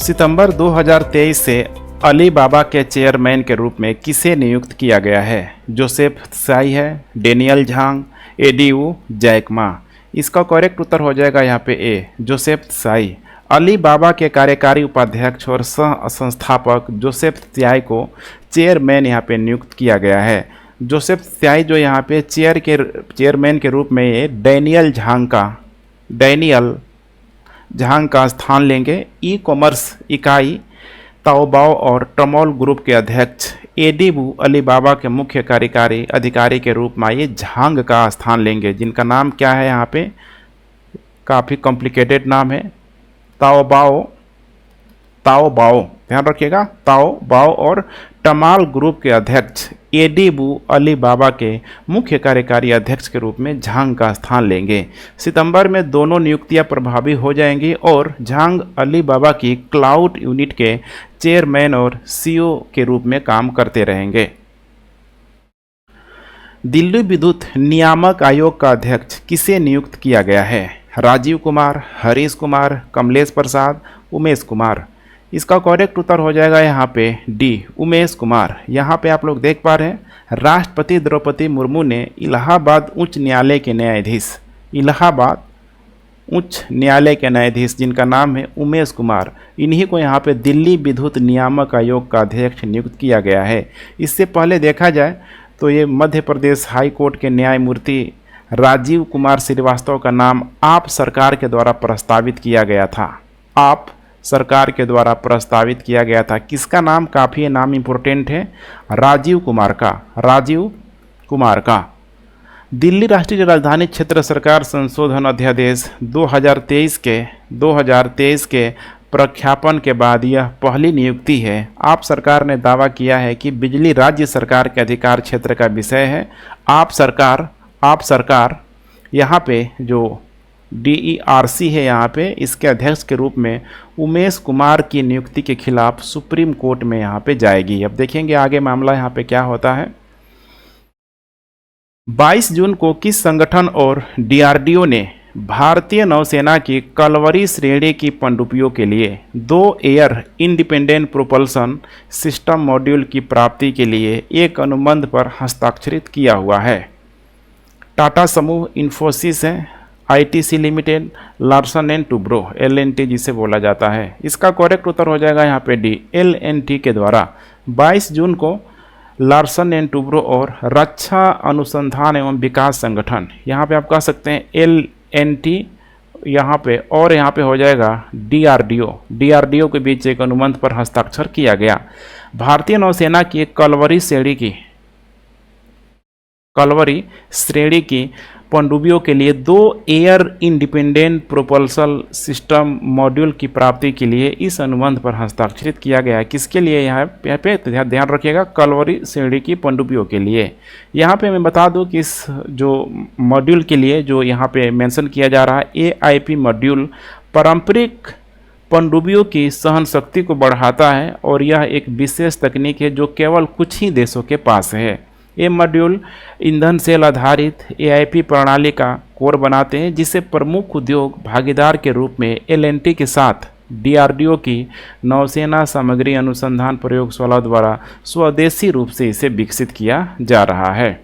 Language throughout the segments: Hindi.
सितंबर 2023 से अली बाबा के चेयरमैन के रूप में किसे नियुक्त किया गया है? जोसेफ त्साई है, डेनियल झांग, एडीयू जैक मा। इसका करेक्ट उत्तर हो जाएगा यहाँ पे ए, जोसेफ त्साई। अली बाबा के कार्यकारी उपाध्यक्ष और सह संस्थापक जोसेफ त्साई को चेयरमैन यहाँ पे नियुक्त किया गया है। जोसेफ त्साई जो यहाँ पे चेयरमैन के रूप में ये डेनियल झांग का स्थान लेंगे। ई कॉमर्स इकाई ताओबाओ और टमोल ग्रुप के अध्यक्ष एडीबू अली बाबा के मुख्य कार्यकारी अधिकारी के रूप में ये झांग का स्थान लेंगे, जिनका नाम क्या है यहाँ पे, काफ़ी कॉम्प्लिकेटेड नाम है, ताओबाओ, ध्यान रखिएगा, ताओबाओ और टमाल ग्रुप के अध्यक्ष एडीबू अली बाबा के मुख्य कार्यकारी अध्यक्ष के रूप में झांग का स्थान लेंगे। सितंबर में दोनों नियुक्तियां प्रभावी हो जाएंगी और झांग अली बाबा की क्लाउड यूनिट के चेयरमैन और सीईओ के रूप में काम करते रहेंगे। दिल्ली विद्युत नियामक आयोग का अध्यक्ष किसे नियुक्त किया गया है? राजीव कुमार, हरीश कुमार, कमलेश प्रसाद, उमेश कुमार। इसका करेक्ट उत्तर हो जाएगा यहाँ पे डी, उमेश कुमार। यहाँ पे आप लोग देख पा रहे हैं, राष्ट्रपति द्रौपदी मुर्मू ने इलाहाबाद उच्च न्यायालय के न्यायाधीश जिनका नाम है उमेश कुमार, इन्हीं को यहाँ पे दिल्ली विद्युत नियामक आयोग का अध्यक्ष नियुक्त किया गया है। इससे पहले देखा जाए तो ये मध्य प्रदेश हाई कोर्ट के न्यायमूर्ति राजीव कुमार श्रीवास्तव का नाम आप सरकार के द्वारा प्रस्तावित किया गया था। किसका नाम? काफ़ी नाम इम्पोर्टेंट है, राजीव कुमार का। दिल्ली राष्ट्रीय राजधानी क्षेत्र सरकार संशोधन अध्यादेश 2023 के प्रख्यापन के बाद यह पहली नियुक्ति है। आप सरकार ने दावा किया है कि बिजली राज्य सरकार के अधिकार क्षेत्र का विषय है। आप सरकार यहाँ पे जो DERC है, यहाँ पे इसके अध्यक्ष के रूप में उमेश कुमार की नियुक्ति के खिलाफ सुप्रीम कोर्ट में यहाँ पे जाएगी। अब देखेंगे आगे मामला यहाँ पे क्या होता है। 22 जून को किस संगठन और DRDO ने भारतीय नौसेना की कलवरी श्रेणी की पनडुब्बियों के लिए 2 air independent propulsion system module की प्राप्ति के लिए एक अनुबंध पर हस्ताक्षरित किया हुआ है? टाटा समूह, इन्फोसिस है, ITC limited, Larsen and Toubro, LNT जिसे बोला जाता है। इसका करेक्ट उत्तर हो जाएगा यहाँ पे डी, LNT के द्वारा 22 जून को लार्सन एंड टुब्रो और रक्षा अनुसंधान एवं विकास संगठन, यहाँ पे आप कह सकते हैं LNT यहाँ पे, और यहाँ पे हो जाएगा DRDO के बीच एक अनुबंध पर हस्ताक्षर किया गया। भारतीय नौसेना की कलवरी श्रेणी की पनडुब्बियों के लिए 2 air independent propulsion system module की प्राप्ति के लिए इस अनुबंध पर हस्ताक्षरित किया गया है। किसके लिए? यहाँ पे ध्यान रखिएगा, कलवरी श्रेणी की पनडुब्बियों के लिए। यहाँ पे मैं बता दूं कि इस जो मॉड्यूल के लिए जो यहाँ पे मेंशन किया जा रहा है, AIP मॉड्यूल पारंपरिक पनडुब्बियों की सहन शक्ति को बढ़ाता है और यह एक विशेष तकनीक है जो केवल कुछ ही देशों के पास है। ये मॉड्यूल ईंधन सेल आधारित AIP प्रणाली का कोर बनाते हैं, जिसे प्रमुख उद्योग भागीदार के रूप में LNT के साथ DRDO की नौसेना सामग्री अनुसंधान प्रयोगशाला द्वारा स्वदेशी रूप से इसे विकसित किया जा रहा है।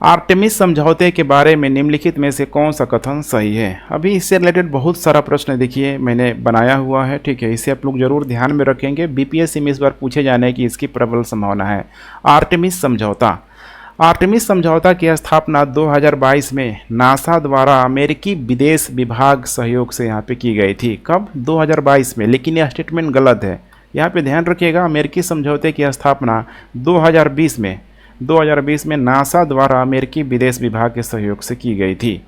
आर्टेमिस समझौते के बारे में निम्नलिखित में से कौन सा कथन सही है? अभी इससे रिलेटेड बहुत सारा प्रश्न देखिए मैंने बनाया हुआ है, ठीक है, इसे आप लोग जरूर ध्यान में रखेंगे। BPSC में इस बार पूछे जाने की इसकी प्रबल संभावना है। आर्टेमिस समझौता की स्थापना 2022 में नासा द्वारा अमेरिकी विदेश विभाग सहयोग से यहाँ पे की गई थी। कब? 2022 में, लेकिन यह स्टेटमेंट गलत है। यहाँ पे ध्यान रखिएगा, अमेरिकी समझौते की स्थापना 2020 में नासा द्वारा अमेरिकी विदेश विभाग के सहयोग से की गई थी।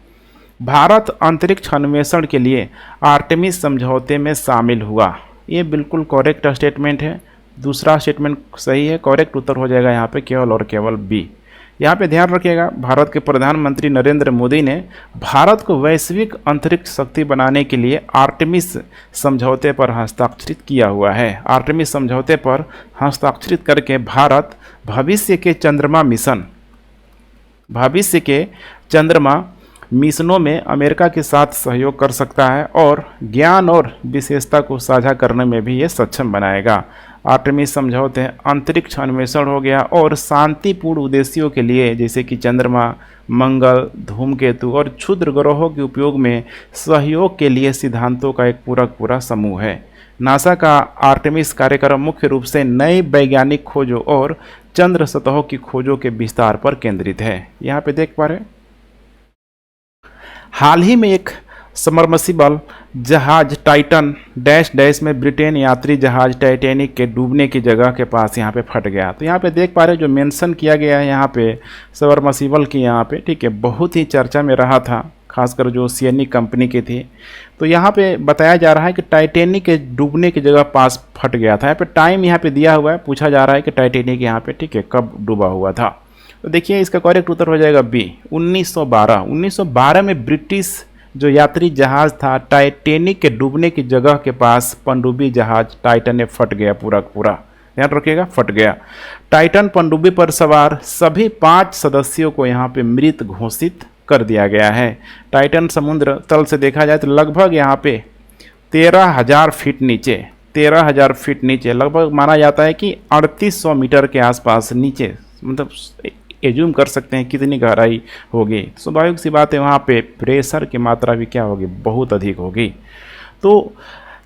भारत अंतरिक्ष अन्वेषण के लिए आर्टेमिस समझौते में शामिल हुआ। ये बिल्कुल करेक्ट स्टेटमेंट है। दूसरा स्टेटमेंट सही है, करेक्ट उत्तर हो जाएगा यहाँ पे केवल और केवल बी। यहाँ पे ध्यान रखिएगा, भारत के प्रधानमंत्री नरेंद्र मोदी ने भारत को वैश्विक अंतरिक्ष शक्ति बनाने के लिए आर्टेमिस समझौते पर हस्ताक्षरित किया हुआ है। आर्टेमिस समझौते पर हस्ताक्षरित करके भारत भविष्य के चंद्रमा मिशनों में अमेरिका के साथ सहयोग कर सकता है और ज्ञान और विशेषता को साझा करने में भी ये सक्षम बनाएगा। आर्टेमिस समझौते अंतरिक्ष अन्वेषण हो गया और शांतिपूर्ण उद्देश्यों के लिए जैसे कि चंद्रमा, मंगल, धूमकेतु और क्षुद्र ग्रहों के उपयोग में सहयोग के लिए सिद्धांतों का एक पूरा समूह है। नासा का आर्टेमिस कार्यक्रम मुख्य रूप से नई वैज्ञानिक खोजों और चंद्र सतहों की खोजों के विस्तार पर केंद्रित है। यहाँ पे देख पा रहे हैं, हाल ही में एक सबमर्सिबल जहाज टाइटन डैश डैश में ब्रिटेन यात्री जहाज टाइटैनिक के डूबने की जगह के पास यहाँ पे फट गया। तो यहाँ पे देख पा रहे हैं, जो मेंशन किया गया है यहाँ पे सबमर्सिबल की, यहाँ पे ठीक है, बहुत ही चर्चा में रहा था, खासकर जो ओशियनिक कंपनी की थी। तो यहाँ पे बताया जा रहा है कि टाइटैनिक के डूबने की जगह पास फट गया था। यहाँ पे टाइम यहाँ पे दिया हुआ है, पूछा जा रहा है कि टाइटैनिक यहाँ पे ठीक है कब डूबा हुआ था। तो देखिए इसका करेक्ट उत्तर हो जाएगा बी, 1912। 1912 में ब्रिटिश जो यात्री जहाज था टाइटैनिक के डूबने की जगह के पास पनडुब्बी जहाज टाइटन ने फट गया, पूरा ध्यान रखिएगा, फट गया। टाइटन पनडुब्बी पर सवार सभी 5 सदस्यों को यहाँ पे मृत घोषित कर दिया गया है। टाइटन समुद्र तल से देखा जाए तो लगभग यहाँ पे 13,000 फीट नीचे, 13,000 फीट नीचे, लगभग माना जाता है कि 3800 मीटर के आसपास नीचे, मतलब एज्यूम कर सकते हैं कितनी गहराई होगी। स्वाभाविक सी बात है, वहाँ पे प्रेशर की मात्रा भी क्या होगी, बहुत अधिक होगी। तो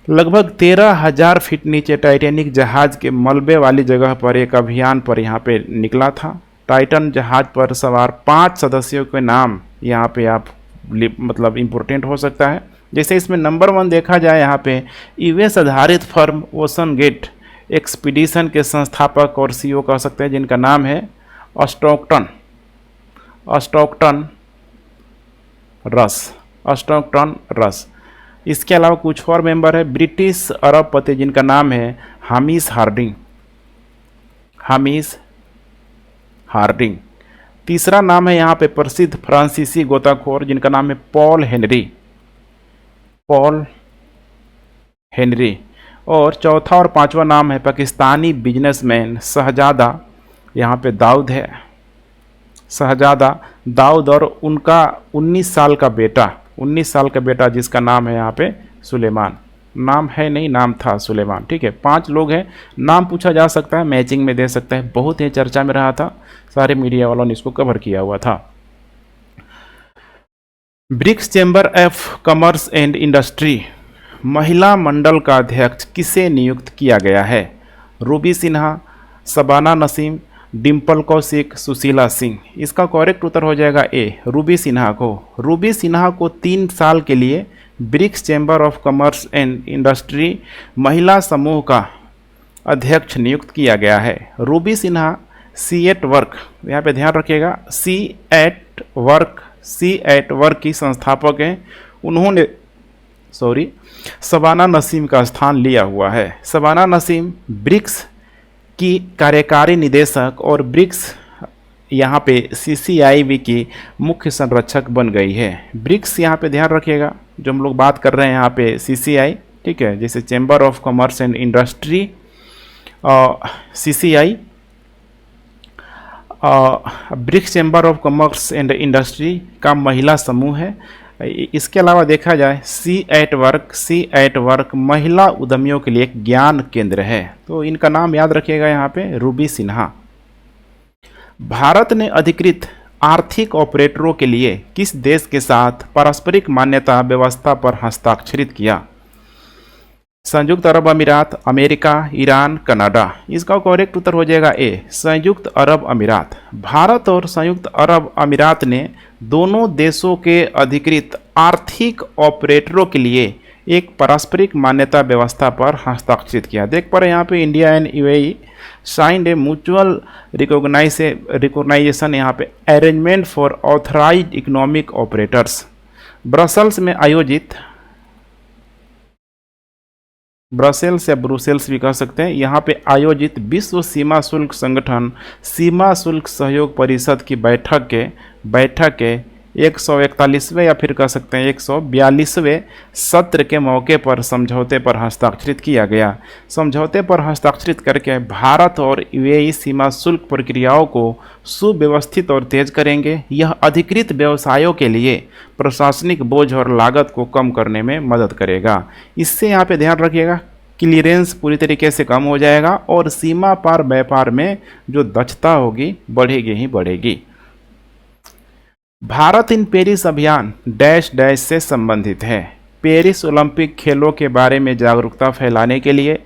लगभग 13,000 फीट नीचे टाइटैनिक जहाज के मलबे वाली जगह पर एक अभियान पर यहाँ पे निकला था। टाइटन जहाज पर सवार 5 सदस्यों के नाम यहाँ पे आप मतलब इम्पोर्टेंट हो सकता है। जैसे इसमें नंबर 1 देखा जाए, यहाँ पे यूएस आधारित फर्म ओशन गेट एक्सपीडिशन के संस्थापक और सीईओ कह सकते हैं, जिनका नाम है स्टॉकटन रस। इसके अलावा कुछ और मेंबर है, ब्रिटिश अरबपति जिनका नाम है हामिश हार्डिंग। तीसरा नाम है यहाँ पे प्रसिद्ध फ्रांसीसी गोताखोर जिनका नाम है पॉल हेनरी। और चौथा और पांचवा नाम है पाकिस्तानी बिजनेसमैन शहजादा, यहाँ पे दाऊद है, शहजादा दाऊद, और उनका 19 साल का बेटा जिसका नाम है यहाँ पे सुलेमान। नाम है नहीं, नाम था सुलेमान, ठीक है। 5 लोग हैं, नाम पूछा जा सकता है, मैचिंग में दे सकता है। बहुत ही चर्चा में रहा था, सारे मीडिया वालों ने इसको कवर किया हुआ था। BRICS chamber of commerce and industry महिला मंडल का अध्यक्ष किसे नियुक्त किया गया है? रूबी सिन्हा, शबाना नसीम, डिम्पल कौशिक, सुशीला सिंह। इसका करेक्ट उत्तर हो जाएगा ए, रूबी सिन्हा को 3 साल के लिए BRICS chamber of commerce and industry महिला समूह का अध्यक्ष नियुक्त किया गया है। रूबी सिन्हा C@, यहाँ पे ध्यान रखिएगा, C@, की संस्थापक हैं। उन्होंने शबाना नसीम का स्थान लिया हुआ है। शबाना नसीम ब्रिक्स की कार्यकारी निदेशक और ब्रिक्स यहाँ पे CCIB की मुख्य संरक्षक बन गई है। ब्रिक्स यहाँ पे ध्यान रखिएगा, जो हम लोग बात कर रहे हैं यहाँ पे CCI, ठीक है, जैसे chamber of commerce and industry, CCI, BRICS chamber of commerce and industry का महिला समूह है। इसके अलावा देखा जाए C@, महिला उद्यमियों के लिए एक ज्ञान केंद्र है। तो इनका नाम याद रखिएगा यहाँ पे, रूबी सिन्हा। भारत ने अधिकृत आर्थिक ऑपरेटरों के लिए किस देश के साथ पारस्परिक मान्यता व्यवस्था पर हस्ताक्षरित किया? संयुक्त अरब अमीरात, अमेरिका, ईरान, कनाडा। इसका करेक्ट उत्तर हो जाएगा ए, संयुक्त अरब अमीरात। भारत और संयुक्त अरब अमीरात ने दोनों देशों के अधिकृत आर्थिक ऑपरेटरों के लिए एक पारस्परिक मान्यता व्यवस्था पर हस्ताक्षरित किया। देख पा रहे हैं यहाँ पे India and UAE signed a mutual recognization, यहाँ पे arrangement for authorised economic operators. Brussels या ब्रुसेल्स भी कह सकते हैं, यहाँ पे आयोजित विश्व सीमा शुल्क संगठन सीमा शुल्क सहयोग परिषद की बैठक के 141वें या फिर कह सकते हैं 142वें सत्र के मौके पर समझौते पर हस्ताक्षरित किया गया। समझौते पर हस्ताक्षरित करके भारत और यूएई सीमा शुल्क प्रक्रियाओं को सुव्यवस्थित और तेज करेंगे। यह अधिकृत व्यवसायों के लिए प्रशासनिक बोझ और लागत को कम करने में मदद करेगा। इससे यहाँ पे ध्यान रखिएगा, क्लीयरेंस पूरी तरीके से कम हो जाएगा और सीमा पार व्यापार में जो दक्षता होगी बढ़ेगी ही बढ़ेगी। भारत इन पेरिस अभियान डैश डैश से संबंधित है। पेरिस ओलंपिक खेलों के बारे में जागरूकता फैलाने के लिए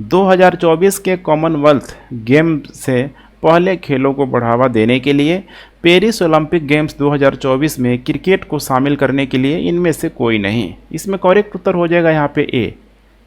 2024 के कॉमनवेल्थ गेम से पहले खेलों को बढ़ावा देने के लिए पेरिस ओलंपिक गेम्स 2024 में क्रिकेट को शामिल करने के लिए इनमें से कोई नहीं। इसमें करेक्ट उत्तर हो जाएगा यहाँ पे ए,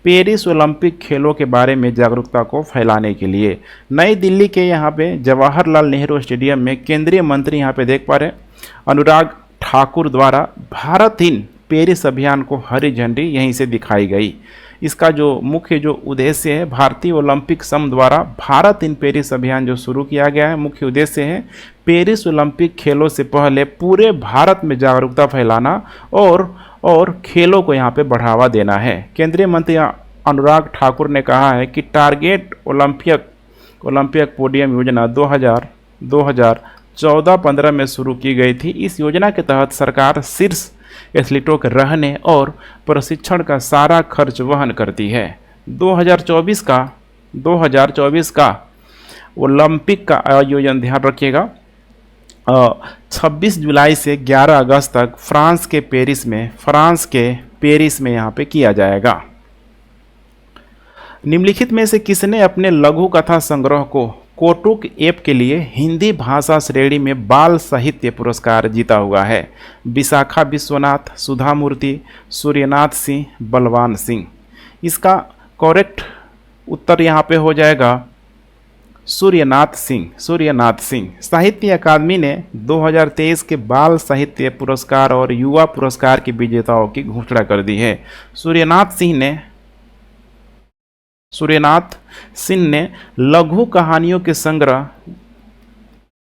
पेरिस ओलंपिक खेलों के बारे में जागरूकता को फैलाने के लिए। नई दिल्ली के यहाँ पे जवाहरलाल नेहरू स्टेडियम में केंद्रीय मंत्री यहाँ पे देख पा रहे हैं अनुराग ठाकुर द्वारा भारत इन पेरिस अभियान को हरी झंडी यहीं से दिखाई गई। इसका जो मुख्य जो उद्देश्य है, भारतीय ओलंपिक संघ द्वारा भारत इन पेरिस अभियान जो शुरू किया गया है, मुख्य उद्देश्य है पेरिस ओलंपिक खेलों से पहले पूरे भारत में जागरूकता फैलाना और खेलों को यहाँ पे बढ़ावा देना है। केंद्रीय मंत्री अनुराग ठाकुर ने कहा है कि टारगेट ओलंपिक पोडियम योजना 2014-15 में शुरू की गई थी। इस योजना के तहत सरकार शीर्ष एथलीटों के रहने और प्रशिक्षण का सारा खर्च वहन करती है। 2024 का ओलंपिक का आयोजन, ध्यान रखिएगा, 26 जुलाई से 11 अगस्त तक फ्रांस के पेरिस में यहाँ पे किया जाएगा। निम्नलिखित में से किसने अपने लघु कथा संग्रह को कोटुक ऐप के लिए हिंदी भाषा श्रेणी में बाल साहित्य पुरस्कार जीता हुआ है? विशाखा विश्वनाथ, सुधा मूर्ति, सूर्यनाथ सिंह, बलवान सिंह। इसका करेक्ट उत्तर यहाँ पे हो जाएगा सूर्यनाथ सिंह। साहित्य अकादमी ने 2023 के बाल साहित्य पुरस्कार और युवा पुरस्कार के विजेताओं की घोषणा कर दी है। सूर्यनाथ सिंह ने लघु कहानियों के संग्रह,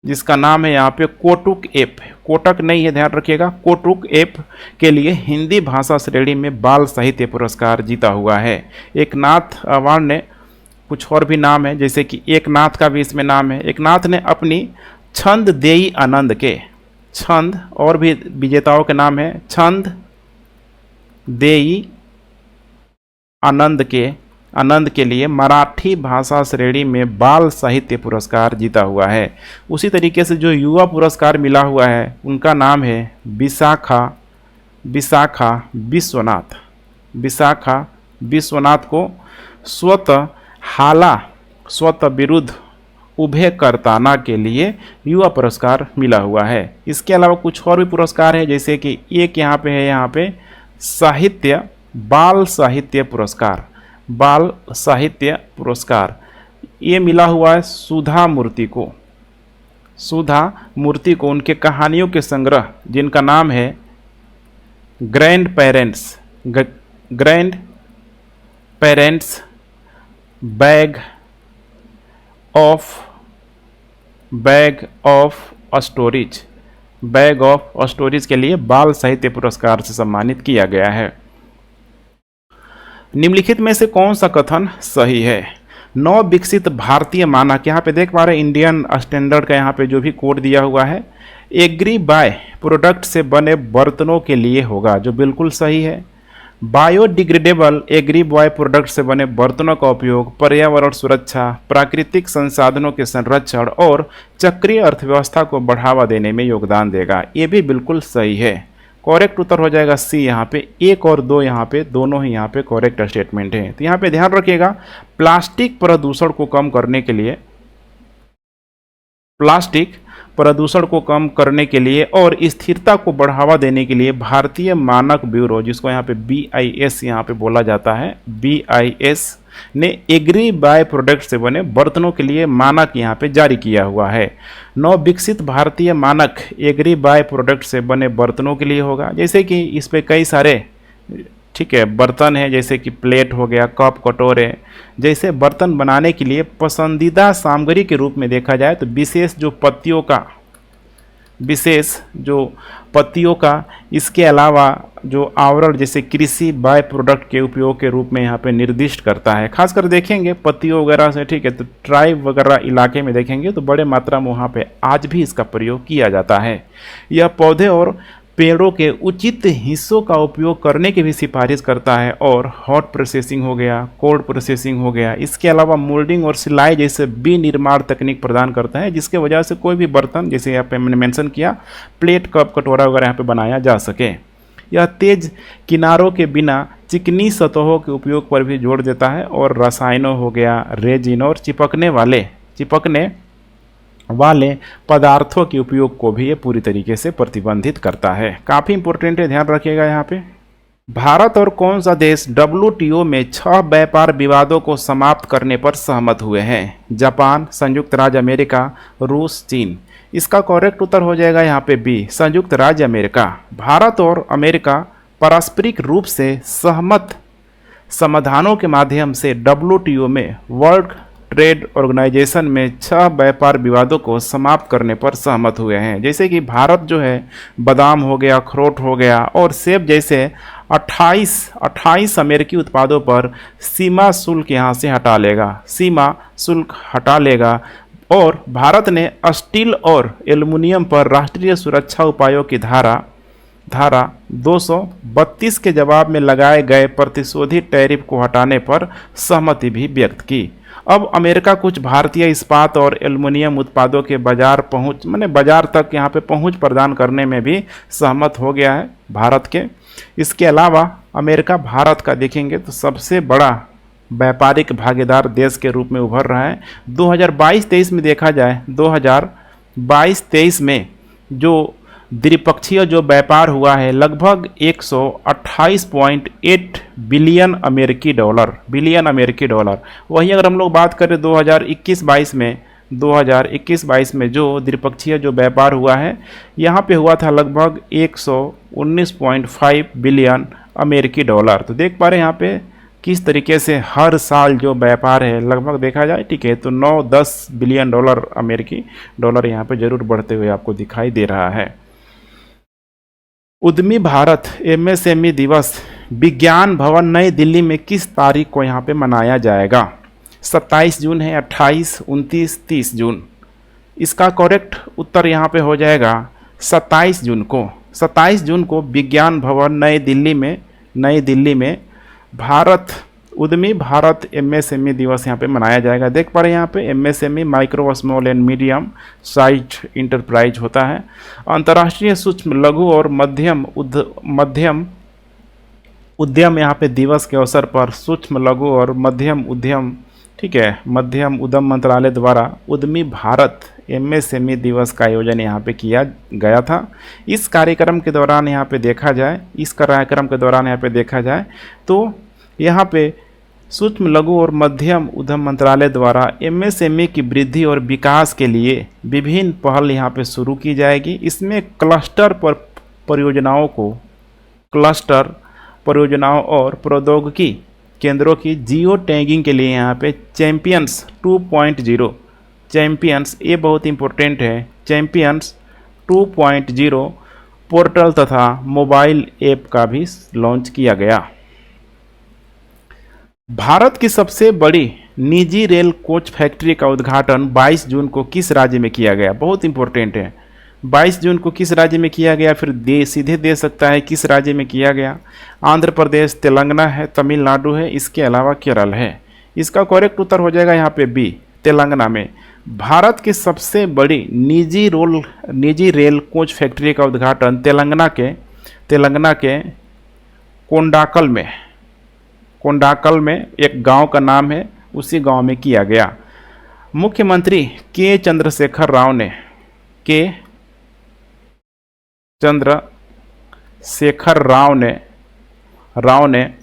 जिसका नाम है यहाँ पे कोटुक ऐप, कोटक नहीं है, ध्यान रखिएगा, कोटुक ऐप के लिए हिंदी भाषा श्रेणी में बाल साहित्य पुरस्कार जीता हुआ है। एकनाथ अवार्ड ने कुछ और भी नाम है, जैसे कि एकनाथ का भी इसमें नाम है। एकनाथ ने अपनी छंद देई आनंद के, छंद और भी विजेताओं के नाम है, छंद देई आनंद के लिए मराठी भाषा श्रेणी में बाल साहित्य पुरस्कार जीता हुआ है। उसी तरीके से जो युवा पुरस्कार मिला हुआ है उनका नाम है विशाखा विश्वनाथ को स्वतः विरुद्ध उभय करताना के लिए युवा पुरस्कार मिला हुआ है। इसके अलावा कुछ और भी पुरस्कार है, जैसे कि एक यहाँ पे है, यहाँ पे बाल साहित्य पुरस्कार ये मिला हुआ है सुधा मूर्ति को उनके कहानियों के संग्रह, जिनका नाम है grand parents bag of stories के लिए बाल साहित्य पुरस्कार से सम्मानित किया गया है। निम्नलिखित में से कौन सा कथन सही है? नव विकसित भारतीय मानक, यहाँ पे देख पा रहे हैं इंडियन स्टैंडर्ड का यहाँ पे जो भी कोड दिया हुआ है, एग्री बाय प्रोडक्ट से बने बर्तनों के लिए होगा, जो बिल्कुल सही है। बायोडिग्रेडेबल एग्री बाय प्रोडक्ट से बने बर्तनों का उपयोग पर्यावरण सुरक्षा, प्राकृतिक संसाधनों के संरक्षण और चक्रीय अर्थव्यवस्था को बढ़ावा देने में योगदान देगा, ये भी बिल्कुल सही है। करेक्ट उत्तर हो जाएगा सी। यहाँ पे 1 और 2 यहाँ पे दोनों ही यहाँ पे करेक्ट स्टेटमेंट है। तो यहाँ पे ध्यान रखिएगा, प्लास्टिक प्रदूषण को कम करने के लिए और स्थिरता को बढ़ावा देने के लिए भारतीय मानक ब्यूरो, जिसको यहाँ पे BIS यहाँ पे बोला जाता है, BIS ने एग्री बाय प्रोडक्ट से बने बर्तनों के लिए मानक यहाँ पे जारी किया हुआ है। नव विकसित भारतीय मानक एग्री बाय प्रोडक्ट से बने बर्तनों के लिए होगा, जैसे कि इस पे कई सारे ठीक है बर्तन है, जैसे कि प्लेट हो गया, कप कटोरे जैसे बर्तन बनाने के लिए पसंदीदा सामग्री के रूप में देखा जाए तो विशेष जो पत्तियों का, इसके अलावा जो आवरण जैसे कृषि बाय प्रोडक्ट के उपयोग के रूप में यहाँ पे निर्दिष्ट करता है। खासकर देखेंगे पत्तियों वगैरह से, ठीक है, तो ट्राइब वगैरह इलाके में देखेंगे तो बड़े मात्रा में वहाँ पे आज भी इसका प्रयोग किया जाता है। यह पौधे और पेड़ों के उचित हिस्सों का उपयोग करने की भी सिफारिश करता है, और हॉट प्रोसेसिंग हो गया, कोल्ड प्रोसेसिंग हो गया, इसके अलावा मोल्डिंग और सिलाई जैसे विनिर्माण तकनीक प्रदान करता है, जिसके वजह से कोई भी बर्तन, जैसे यहाँ पे मैंने मेंशन किया, प्लेट कप कटोरा वगैरह यहाँ पे बनाया जा सके। यह तेज किनारों के बिना चिकनी सतहों के उपयोग पर भी जोर देता है, और रसायनों हो गया, रेजिन और चिपकने वाले पदार्थों के उपयोग को भी ये पूरी तरीके से प्रतिबंधित करता है। काफ़ी इंपॉर्टेंट है, ध्यान रखिएगा यहाँ पे। भारत और कौन सा देश WTO में 6 व्यापार विवादों को समाप्त करने पर सहमत हुए हैं? जापान, संयुक्त राज्य अमेरिका, रूस, चीन। इसका करेक्ट उत्तर हो जाएगा यहाँ पे बी, संयुक्त राज्य अमेरिका। भारत और अमेरिका पारस्परिक रूप से सहमत समाधानों के माध्यम से WTO में, वर्ल्ड ट्रेड ऑर्गेनाइजेशन में 6 व्यापार विवादों को समाप्त करने पर सहमत हुए हैं। जैसे कि भारत जो है बादाम हो गया, अखरोट हो गया और सेब जैसे 28 अमेरिकी उत्पादों पर सीमा शुल्क यहाँ से हटा लेगा, और भारत ने स्टील और एल्युमिनियम पर राष्ट्रीय सुरक्षा उपायों की धारा 232 के जवाब में लगाए गए प्रतिशोधित टैरिफ को हटाने पर सहमति भी व्यक्त की। अब अमेरिका कुछ भारतीय इस्पात और एल्युमिनियम उत्पादों के बाजार तक यहाँ पे पहुँच प्रदान करने में भी सहमत हो गया है भारत के। इसके अलावा अमेरिका भारत का देखेंगे तो सबसे बड़ा व्यापारिक भागीदार देश के रूप में उभर रहा है। 2022-23 में देखा जाए, 2022-23 में जो द्विपक्षीय जो व्यापार हुआ है लगभग 128.8 बिलियन अमेरिकी डॉलर। वहीं अगर हम लोग बात करें 2021-22 में जो द्विपक्षीय जो व्यापार हुआ है यहाँ पे हुआ था लगभग 119.5 बिलियन अमेरिकी डॉलर। तो देख पा रहे हैं यहाँ पे किस तरीके से हर साल जो व्यापार है लगभग देखा जाए, ठीक है, तो 9-10 बिलियन डॉलर अमेरिकी डॉलर यहाँ पे जरूर बढ़ते हुए आपको दिखाई दे रहा है। उद्यमी भारत MSME दिवस विज्ञान भवन नई दिल्ली में किस तारीख को यहाँ पे मनाया जाएगा? 27 जून है, 28, 29, 30 जून। इसका करेक्ट उत्तर यहाँ पे हो जाएगा 27 जून को। 27 जून को विज्ञान भवन नई दिल्ली में उद्यमी भारत MSME दिवस यहाँ पे मनाया जाएगा। देख पा रहे हैं यहाँ पे MSME micro small and medium size enterprise होता है। अंतर्राष्ट्रीय सूक्ष्म लघु और मध्यम उद्यम यहाँ पे दिवस के अवसर पर सूक्ष्म लघु और मध्यम उद्यम, ठीक है, मध्यम उद्यम मंत्रालय द्वारा उद्यमी भारत MSME दिवस का आयोजन यहाँ पे किया गया था। इस कार्यक्रम के दौरान यहाँ पे देखा जाए तो यहाँ पे सूक्ष्म लघु और मध्यम उद्यम मंत्रालय द्वारा MSME की वृद्धि और विकास के लिए विभिन्न पहल यहाँ पे शुरू की जाएगी। इसमें क्लस्टर परियोजनाओं और प्रौद्योगिकी केंद्रों की जियो टैगिंग के लिए यहाँ पे चैंपियंस 2.0, ये बहुत इंपॉर्टेंट है, चैंपियंस 2.0 पोर्टल तथा मोबाइल ऐप का भी लॉन्च किया गया। भारत की सबसे बड़ी निजी रेल कोच फैक्ट्री का उद्घाटन 22 जून को किस राज्य में किया गया? बहुत इंपॉर्टेंट है, 22 जून को किस राज्य में किया गया? फिर सीधे दे सकता है किस राज्य में किया गया। आंध्र प्रदेश, तेलंगाना है, तमिलनाडु है, इसके अलावा केरल है। इसका करेक्ट उत्तर हो जाएगा यहाँ पे बी, तेलंगाना में। भारत की सबसे बड़ी निजी रेल कोच फैक्ट्री का उद्घाटन तेलंगाना के कोंडाकल में एक गांव का नाम है, उसी गांव में किया गया। मुख्यमंत्री के चंद्रशेखर राव ने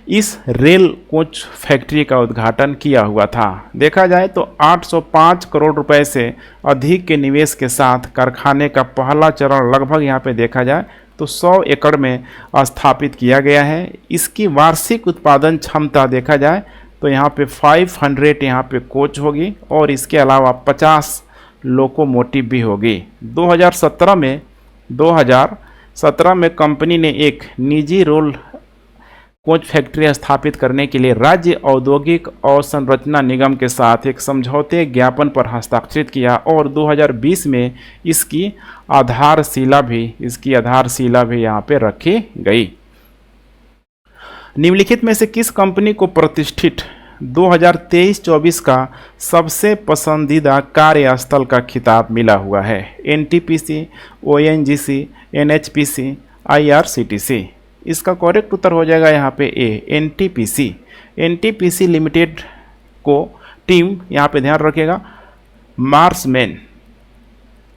इस रेल कोच फैक्ट्री का उद्घाटन किया हुआ था। देखा जाए तो 805 करोड़ रुपए से अधिक के निवेश के साथ कारखाने का पहला चरण लगभग यहाँ पे देखा जाए तो 100 एकड़ में स्थापित किया गया है। इसकी वार्षिक उत्पादन क्षमता देखा जाए तो यहाँ पे 500 यहाँ पे कोच होगी और इसके अलावा 50 लोकोमोटिव भी होगी। 2017 17 में कंपनी ने एक निजी रोल कोच फैक्ट्री स्थापित करने के लिए राज्य औद्योगिक अवसंरचना निगम के साथ एक समझौते ज्ञापन पर हस्ताक्षरित किया और 2020 में इसकी आधारशिला भी यहाँ पे रखी गई। निम्नलिखित में से किस कंपनी को प्रतिष्ठित 2023-24 का सबसे पसंदीदा कार्यस्थल का खिताब मिला हुआ है? NTPC, ONGC, NHPC, IRCTC. इसका करेक्ट उत्तर हो जाएगा यहाँ पे ए, एनटीपीसी। एनटीपीसी लिमिटेड को टीम यहाँ पे ध्यान रखिएगा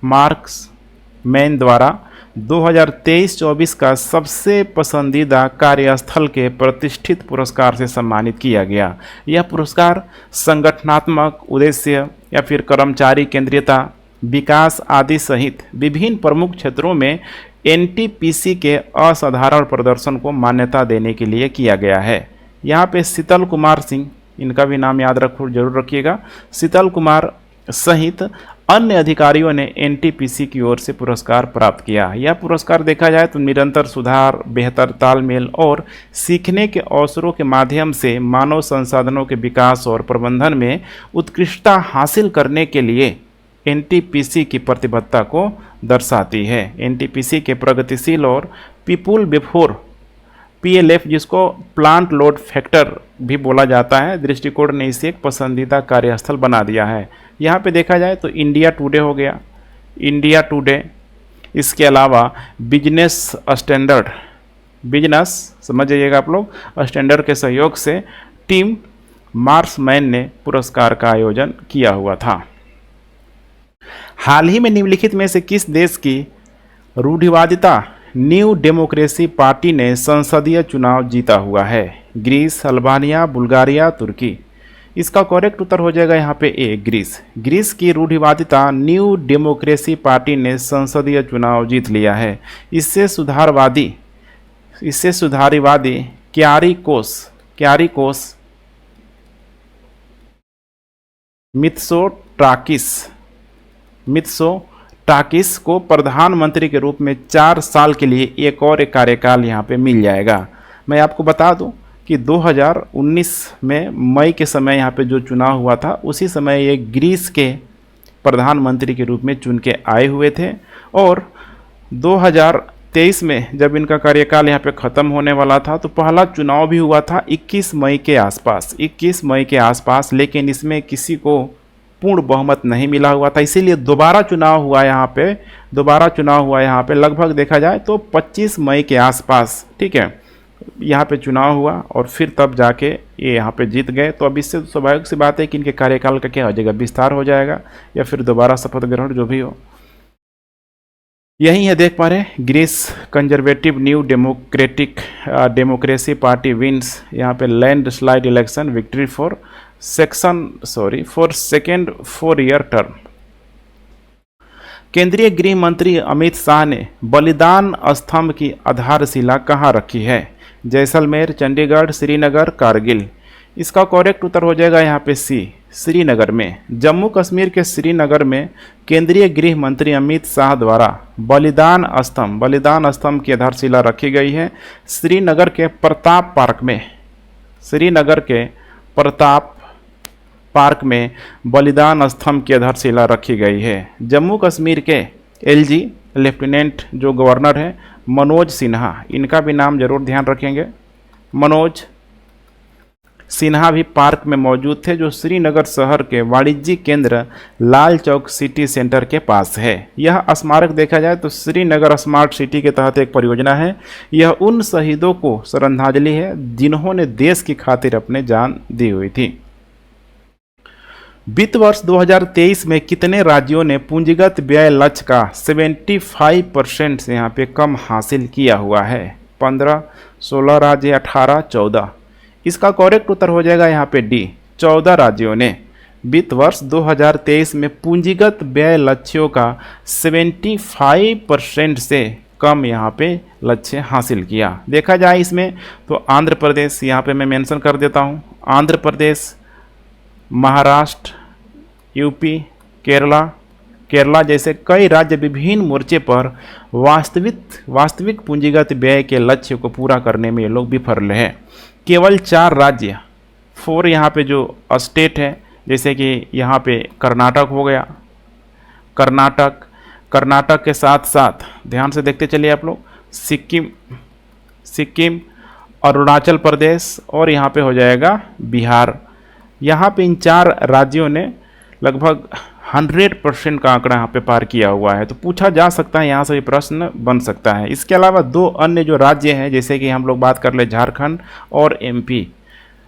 मार्क्समैन द्वारा 2023-24 का सबसे पसंदीदा कार्यस्थल के प्रतिष्ठित पुरस्कार से सम्मानित किया गया। यह पुरस्कार संगठनात्मक उद्देश्य या फिर कर्मचारी केंद्रीयता, विकास आदि सहित विभिन्न प्रमुख क्षेत्रों में एनटीपीसी के असाधारण प्रदर्शन को मान्यता देने के लिए किया गया है। यहाँ पे शीतल कुमार सिंह, इनका भी नाम याद जरूर रखिएगा। शीतल कुमार सहित अन्य अधिकारियों ने एनटीपीसी की ओर से पुरस्कार प्राप्त किया। यह पुरस्कार देखा जाए तो निरंतर सुधार, बेहतर तालमेल और सीखने के अवसरों के माध्यम से मानव संसाधनों के विकास और प्रबंधन में उत्कृष्टता हासिल करने के लिए एनटीपीसी की प्रतिबद्धता को दर्शाती है। एनटीपीसी के प्रगतिशील और पीपुल बिफोर पीएलएफ, जिसको प्लांट लोड फैक्टर भी बोला जाता है, दृष्टिकोण ने इसे एक पसंदीदा कार्यस्थल बना दिया है। यहाँ पे देखा जाए तो इंडिया टुडे हो गया, इंडिया टुडे। इसके अलावा बिजनेस समझ जाइएगा आप लोग, स्टैंडर्ड के सहयोग से टीम मार्क्समैन ने पुरस्कार का आयोजन किया हुआ था। हाल ही में निम्नलिखित में से किस देश की रूढ़िवादिता न्यू डेमोक्रेसी पार्टी ने संसदीय चुनाव जीता हुआ है? ग्रीस, अल्बानिया, बुल्गारिया, तुर्की। इसका करेक्ट उत्तर हो जाएगा यहाँ पे ए, ग्रीस। ग्रीस की रूढ़िवादिता न्यू डेमोक्रेसी पार्टी ने संसदीय चुनाव जीत लिया है। इससे सुधारीवादी क्यारिकोस मित्सोटाकिस को प्रधानमंत्री के रूप में 4 साल के लिए एक और कार्यकाल यहाँ पे मिल जाएगा। मैं आपको बता दूं कि 2019 में मई के समय यहाँ पे जो चुनाव हुआ था, उसी समय ये ग्रीस के प्रधानमंत्री के रूप में चुन के आए हुए थे और 2023 में जब इनका कार्यकाल यहाँ पे ख़त्म होने वाला था तो पहला चुनाव भी हुआ था 21 मई के आसपास, लेकिन इसमें किसी को पूर्ण बहुमत नहीं मिला हुआ था, इसीलिए दोबारा चुनाव हुआ यहाँ पे लगभग देखा जाए तो 25 मई के आसपास, ठीक है, यहाँ पे चुनाव हुआ और फिर तब जाके ये यहाँ पे जीत गए। तो अब इससे स्वाभाविक सी बात है कि इनके कार्यकाल का क्या हो जाएगा, विस्तार हो जाएगा या फिर दोबारा शपथ ग्रहण, जो भी हो। यही है, देख पा रहे हैं, Greece conservative New Democracy party wins यहाँ पे landslide election victory for second 4-year term. केंद्रीय गृह मंत्री अमित शाह ने बलिदान स्तंभ की आधारशिला कहाँ रखी है? जैसलमेर, चंडीगढ़, श्रीनगर, कारगिल। इसका करेक्ट उत्तर हो जाएगा यहाँ पे सी, श्रीनगर में। जम्मू कश्मीर के श्रीनगर में केंद्रीय गृह मंत्री अमित शाह द्वारा बलिदान स्तंभ की आधारशिला रखी गई है। श्रीनगर के प्रताप पार्क में बलिदान स्तंभ की आधारशिला रखी गई है। जम्मू कश्मीर के एलजी लेफ्टिनेंट जो गवर्नर है मनोज सिन्हा, इनका भी नाम जरूर ध्यान रखेंगे। मनोज सिन्हा भी पार्क में मौजूद थे, जो श्रीनगर शहर के वाणिज्यिक केंद्र लाल चौक सिटी सेंटर के पास है। यह स्मारक देखा जाए तो श्रीनगर स्मार्ट सिटी के तहत एक परियोजना है। यह उन शहीदों को श्रद्धांजलि है जिन्होंने देश की खातिर अपने जान दी हुई थी। वित्त वर्ष 2023 में कितने राज्यों ने पूंजीगत व्यय लक्ष्य का 75% से यहाँ पे कम हासिल किया हुआ है? 15, 16 राज्य, 18, 14। इसका करेक्ट उत्तर हो जाएगा यहाँ पे डी, 14 राज्यों ने वित्त वर्ष 2023 में पूंजीगत व्यय लक्ष्यों का 75% से कम यहाँ पे लक्ष्य हासिल किया। देखा जाए इसमें तो आंध्र प्रदेश यहाँ पे मैं मेंशन कर देता हूँ, आंध्र प्रदेश, महाराष्ट्र, यूपी, केरला, केरला जैसे कई राज्य विभिन्न मोर्चे पर वास्तविक पूंजीगत व्यय के लक्ष्य को पूरा करने में ये लोग विफल रहे हैं। केवल 4 राज्य, 4 यहाँ पे जो स्टेट है, जैसे कि यहाँ पे कर्नाटक हो गया, कर्नाटक के साथ साथ ध्यान से देखते चलिए आप लोग, सिक्किम, अरुणाचल प्रदेश और यहाँ पे हो जाएगा बिहार। यहाँ पे इन 4 राज्यों ने लगभग 100% का आंकड़ा यहाँ पे पार किया हुआ है। तो पूछा जा सकता है, यहाँ से भी प्रश्न बन सकता है। इसके अलावा 2 अन्य जो राज्य हैं, जैसे कि हम लोग बात कर ले झारखंड और एमपी,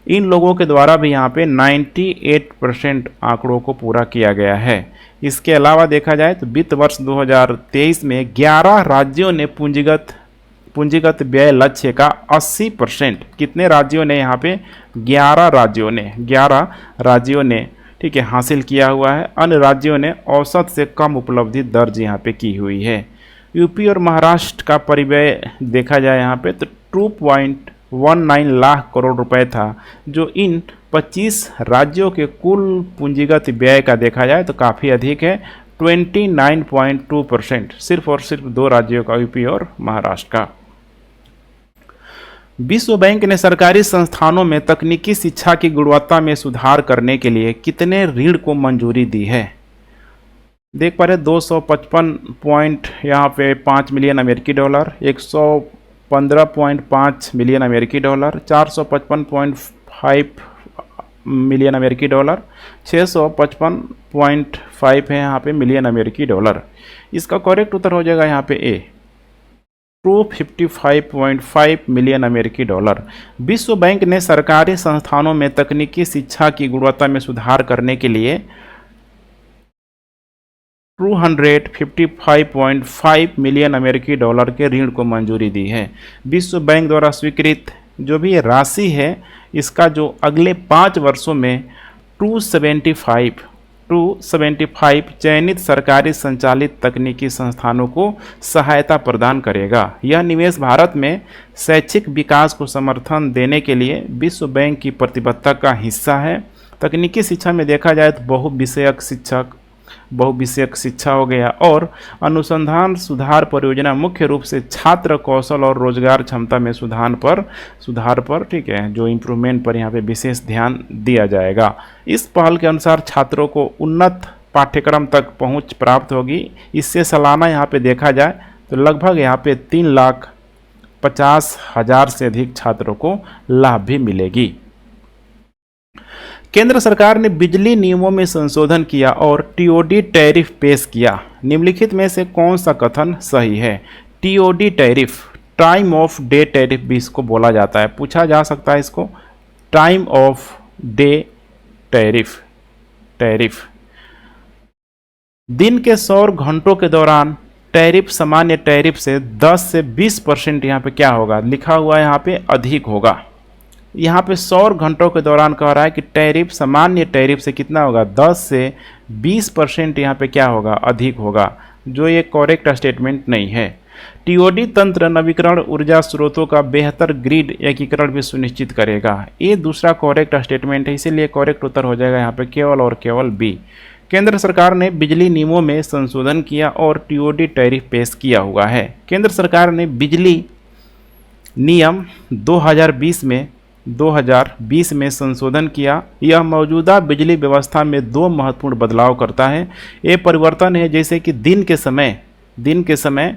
इन लोगों के द्वारा भी यहाँ पे 98% आंकड़ों को पूरा किया गया है। इसके अलावा देखा जाए तो वित्त वर्ष 2023 में 11 राज्यों ने पूंजीगत व्यय लक्ष्य का 80%, कितने राज्यों ने यहाँ पे 11 राज्यों ने ठीक है हासिल किया हुआ है। अन्य राज्यों ने औसत से कम उपलब्धि दर्ज यहाँ पे की हुई है। यूपी और महाराष्ट्र का परिव्यय देखा जाए यहाँ पे तो 2.19 लाख करोड़ रुपए था, जो इन 25 राज्यों के कुल पूंजीगत व्यय का देखा जाए तो काफ़ी अधिक है, 29.2%, सिर्फ और सिर्फ 2 राज्यों का, यूपी और महाराष्ट्र का। विश्व बैंक ने सरकारी संस्थानों में तकनीकी शिक्षा की गुणवत्ता में सुधार करने के लिए कितने ऋण को मंजूरी दी है? देख पा रहे 255 मिलियन अमेरिकी डॉलर, 115.5 मिलियन अमेरिकी डॉलर, 455.5 मिलियन अमेरिकी डॉलर, 655.5 है यहाँ पे मिलियन अमेरिकी डॉलर। इसका करेक्ट उत्तर हो जाएगा यहाँ पे ए, 255.5 मिलियन अमेरिकी डॉलर। विश्व बैंक ने सरकारी संस्थानों में तकनीकी शिक्षा की गुणवत्ता में सुधार करने के लिए 255.5 मिलियन अमेरिकी डॉलर के ऋण को मंजूरी दी है। विश्व बैंक द्वारा स्वीकृत जो भी ये राशि है, इसका जो अगले 5 वर्षों में 275 चयनित सरकारी संचालित तकनीकी संस्थानों को सहायता प्रदान करेगा। यह निवेश भारत में शैक्षिक विकास को समर्थन देने के लिए विश्व बैंक की प्रतिबद्धता का हिस्सा है। तकनीकी शिक्षा में देखा जाए तो बहुविषयक शिक्षा हो गया और अनुसंधान सुधार परियोजना मुख्य रूप से छात्र कौशल और रोजगार क्षमता में सुधार पर ठीक है, जो इम्प्रूवमेंट पर यहाँ पे विशेष ध्यान दिया जाएगा। इस पहल के अनुसार छात्रों को उन्नत पाठ्यक्रम तक पहुँच प्राप्त होगी। इससे सालाना यहाँ पे देखा जाए तो लगभग यहाँ पे 3,50,000 से अधिक छात्रों को लाभ भी मिलेगी। केंद्र सरकार ने बिजली नियमों में संशोधन किया और टीओडी टैरिफ पेश किया। निम्नलिखित में से कौन सा कथन सही है? TOD tariff, time of day tariff भी इसको बोला जाता है, पूछा जा सकता है इसको, टाइम ऑफ डे टैरिफ। दिन के 100 घंटों के दौरान टैरिफ सामान्य टैरिफ से 10 से 20% यहाँ पे क्या होगा, लिखा हुआ है यहाँ पे अधिक होगा। यहाँ पे 100 घंटों के दौरान कह रहा है कि टैरिफ सामान्य टैरिफ से कितना होगा, 10 से 20% यहाँ पे क्या होगा, अधिक होगा, जो ये करेक्ट स्टेटमेंट नहीं है। टीओडी तंत्र नवीकरण ऊर्जा स्रोतों का बेहतर ग्रिड एकीकरण भी सुनिश्चित करेगा। ये दूसरा करेक्ट स्टेटमेंट है, इसीलिए करेक्ट उत्तर हो जाएगा यहाँ पे केवल और केवल बी। केंद्र सरकार ने बिजली नियमों में संशोधन किया और टीओडी टैरिफ पेश किया हुआ है। केंद्र सरकार ने बिजली नियम 2020 में संशोधन किया। यह मौजूदा बिजली व्यवस्था में 2 महत्वपूर्ण बदलाव करता है। ये परिवर्तन है जैसे कि दिन के समय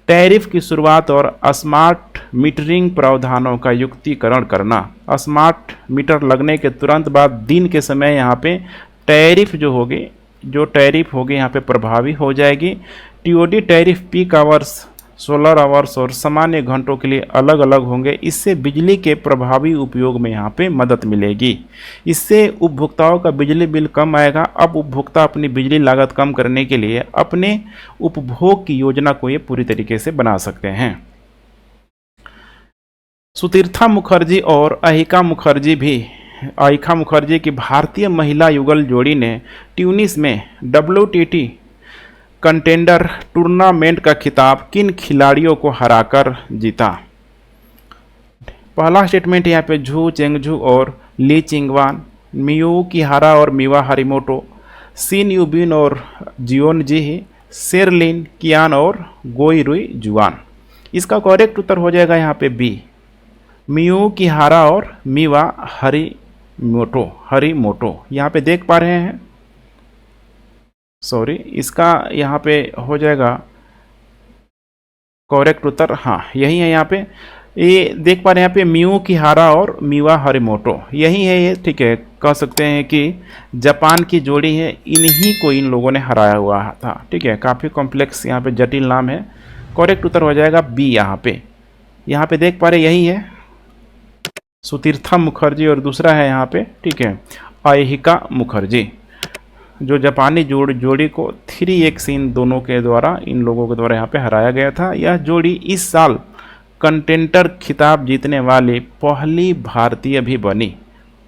टैरिफ की शुरुआत और स्मार्ट मीटरिंग प्रावधानों का युक्तिकरण करना। स्मार्ट मीटर लगने के तुरंत बाद दिन के समय यहाँ पे टैरिफ जो टैरिफ होगी यहाँ पे प्रभावी हो जाएगी। TOD tariff peak hours, solar hours और सामान्य घंटों के लिए अलग अलग होंगे। इससे बिजली के प्रभावी उपयोग में यहाँ पे मदद मिलेगी। इससे उपभोक्ताओं का बिजली बिल कम आएगा। अब उपभोक्ता अपनी बिजली लागत कम करने के लिए अपने उपभोग की योजना को ये पूरी तरीके से बना सकते हैं। सुतीर्था मुखर्जी और अहिका मुखर्जी की भारतीय महिला युगल जोड़ी ने ट्यूनिस में WTT कंटेंडर टूर्नामेंट का खिताब किन खिलाड़ियों को हराकर जीता? पहला स्टेटमेंट यहाँ पे झू चेंगझू और ली चिंगवान, मियू किहारा और मीवा हरिमोटो, सिन यूबिन और जियोन जी, शेरलिन कियान और गोई रुई जुआन। इसका करेक्ट उत्तर हो जाएगा यहाँ पे बी, मियू किहारा और मीवा हरी मोटो। यहाँ पे देख पा रहे हैं, सॉरी, इसका यहाँ पे हो जाएगा करेक्ट उत्तर, हाँ यही है। यहाँ पे ये देख पा रहे हैं यहाँ पे मियू किहारा और मीवा हरिमोटो, यही है ये, ठीक है। कह सकते हैं कि जापान की जोड़ी है, इन्हीं को इन लोगों ने हराया हुआ था, ठीक है। काफ़ी कॉम्प्लेक्स यहाँ पे जटिल नाम है। करेक्ट उत्तर हो जाएगा बी। यहाँ पे देख पा रहे यही है, सुतीर्था मुखर्जी, और दूसरा है यहाँ पे, ठीक है, अयहिका मुखर्जी, जो जापानी जोड़ी को 3x इन दोनों के द्वारा, इन लोगों के द्वारा यहाँ पे हराया गया था। यह जोड़ी इस साल कंटेंटर खिताब जीतने वाली पहली भारतीय भी बनी।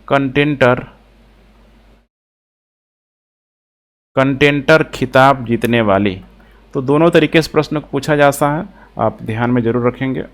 कंटेंटर खिताब जीतने वाली। तो दोनों तरीके से प्रश्न को पूछा जा सकता है, आप ध्यान में जरूर रखेंगे।